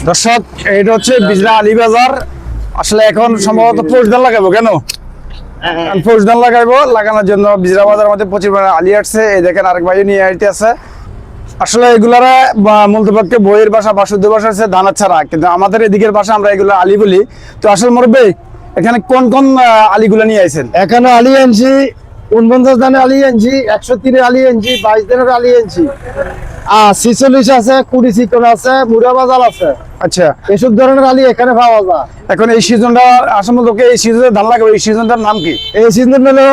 দর্শক, এটা হচ্ছে বিজরা আলী বাজার। আসলে এখন সম্ভবত ফৌজদান লাগাবো কেন ফৌজদান লাগানোর জন্য বিজরা বাজারের মধ্যে প্রচুর আলী আসছে। এই দেখেন আরেক ভাই নিয়ে আইতে আছে। আসলে এগুলারা মূলতপক্ষে বইয়ের ভাষা বা শুদ্ধ ভাষা হচ্ছে দানার ছাড়া, কিন্তু আমাদের এদিকের ভাষা আমরা এগুলো আলী বলি। তো আসলে মুরব্বী, এখানে কোন কোন আলীগুলো নিয়ে আইছেন? এখানে আলী আনছি 49 দানের আলী আনছি, 103 আলী আনছি, 22 দানের আলী আনছি, 46 আছে, কুড়ি চিকন আছে, মুড়া বাজার আছে। আচ্ছা, এসব ধরনের আলী এখানে পাওয়া যায়। এখন এই সিজনটা আসলে লোকে এই সিজনে ধান লাগাবে, এই সিজনটার নাম কি? এই সিজন হলো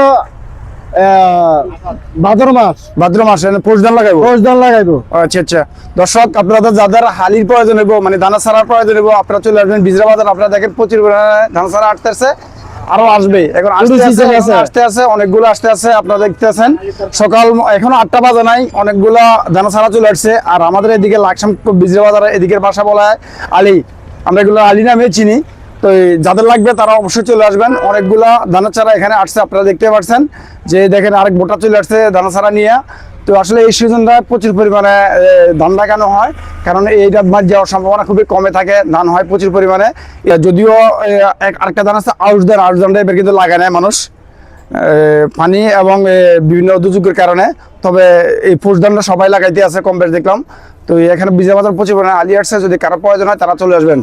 ভাদ্র মাস। ভাদ্র মাসে ফৌজদান লাগাবো। ফৌজদান লাগাইবো। আচ্ছা আচ্ছা, দর্শক আপনাদের যাদের হালির প্রয়োজন হইব, মানে দানা ছাড়ার প্রয়োজন হইব, আপনারা চলে আসবেন বিজরা বাজার। আপনারা দেখেন প্রচুর দানা ছাড়া আসতেছে, আরো আসবে। এখন আসতে আছে অনেকগুলো আসতে আছে। আপনারা দেখতেছেন সকাল এখনো 8টা বাজে নাই, অনেকগুলা দানা ছাড়া চলে আসছে। আর আমাদের এদিকে লাকসাম বিজরা বাজার এদিকের ভাষা বলা হয় আলী, আমরা এগুলো আলী নামে চিনি। তো যাদের লাগবে তারা অবশ্যই চলে আসবেন। অনেকগুলা দানা চারা এখানে আসছে, আপনারা দেখতে পাচ্ছেন যে দেখেন আরেক বোটা চলে আসছে দানা চারা নিয়ে। তো আসলে এই সিজনটা প্রচুর পরিমাণে ধান লাগানো হয়, কারণ এইটা মাছ যাওয়ার সম্ভাবনা খুবই কমে থাকে। ধান হয় প্রচুর পরিমাণে। যদিও আরেকটা ধান আছে আউশ ধানটা এবার কিন্তু লাগায় নেয় মানুষ পানি এবং বিভিন্ন দুর্যোগের কারণে। তবে এই ফুস ধানটা সবাই লাগাইতে আছে কম বেশ দেখলাম। তো এখানে বিজয় বাজার প্রচুর পরিমাণে আলী আসছে, যদি কারো প্রয়োজন হয় তারা চলে আসবেন।